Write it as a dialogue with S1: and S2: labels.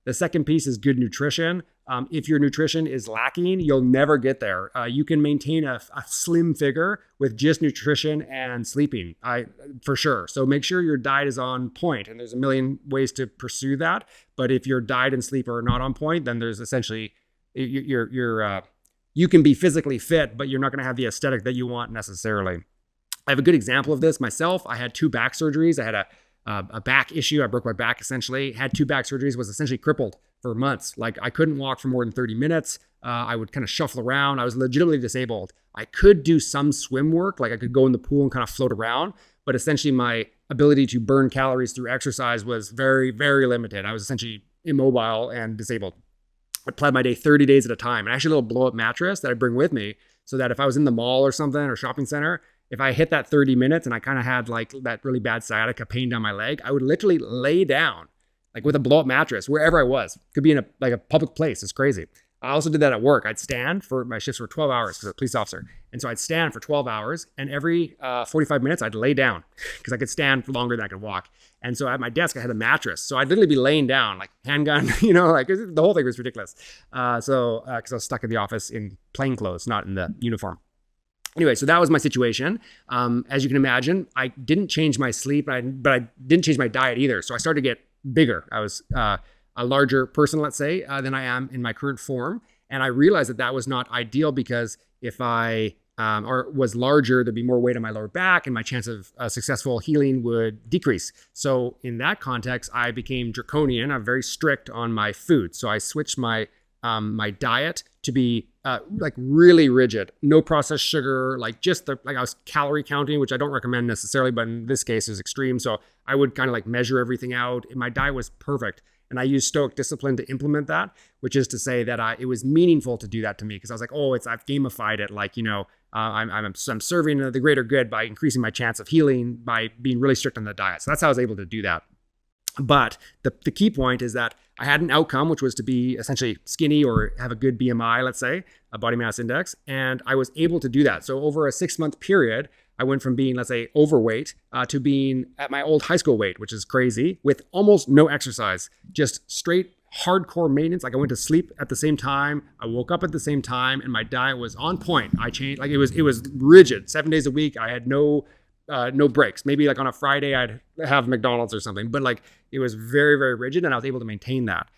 S1: The second piece is good nutrition. If your nutrition is lacking, you'll never get there. You can maintain a slim figure with just nutrition and sleeping, for sure. So make sure your diet is on point, and there's a million ways to pursue that. But if your diet and sleep are not on point, then there's essentially you can be physically fit, but you're not going to have the aesthetic that you want necessarily. I have a good example of this myself. I had 2 back surgeries. I had a back issue. I broke my back essentially, had 2 back surgeries, was essentially crippled for months. Like I couldn't walk for more than 30 minutes. I would kind of shuffle around. I was legitimately disabled. I could do some swim work. Like I could go in the pool and kind of float around, but essentially my ability to burn calories through exercise was very, very limited. I was essentially immobile and disabled. I planned my day 30 days at a time, and actually a little blow up mattress that I bring with me so that if I was in the mall or something or shopping center, if I hit that 30 minutes and I kind of had like that really bad sciatica pain down my leg, I would literally lay down like with a blow up mattress wherever I was. Could be in a public place. It's crazy. I also did that at work. I'd stand for my shifts were 12 hours because I'm a police officer. And so I'd stand for 12 hours and every 45 minutes I'd lay down because I could stand for longer than I could walk. And so at my desk, I had a mattress. So I'd literally be laying down like handgun, like the whole thing was ridiculous. Because I was stuck in the office in plain clothes, not in the uniform. Anyway, so that was my situation. As you can imagine, I didn't change my sleep, but I didn't change my diet either. So I started to get bigger. I was a larger person, let's say, than I am in my current form. And I realized that that was not ideal because if I was larger, there'd be more weight on my lower back and my chance of successful healing would decrease. So in that context, I became draconian. I'm very strict on my food. So I switched my diet to be like really rigid, no processed sugar, like I was calorie counting, which I don't recommend necessarily, but in this case is extreme. So I would kind of like measure everything out. My diet was perfect. And I used Stoic discipline to implement that, which is to say that it was meaningful to do that to me because I was like, I've gamified it. Like, I'm serving the greater good by increasing my chance of healing by being really strict on the diet. So that's how I was able to do that. But the key point is that I had an outcome, which was to be essentially skinny or have a good BMI, let's say, a body mass index. And I was able to do that. So over a 6-month period, I went from being, let's say, overweight to being at my old high school weight, which is crazy, with almost no exercise, just straight hardcore maintenance. Like I went to sleep at the same time, I woke up at the same time, and my diet was on point. I changed, like it was rigid, 7 days a week. I had no breaks. Maybe like on a Friday, I'd have McDonald's or something, but like it was very, very rigid, and I was able to maintain that.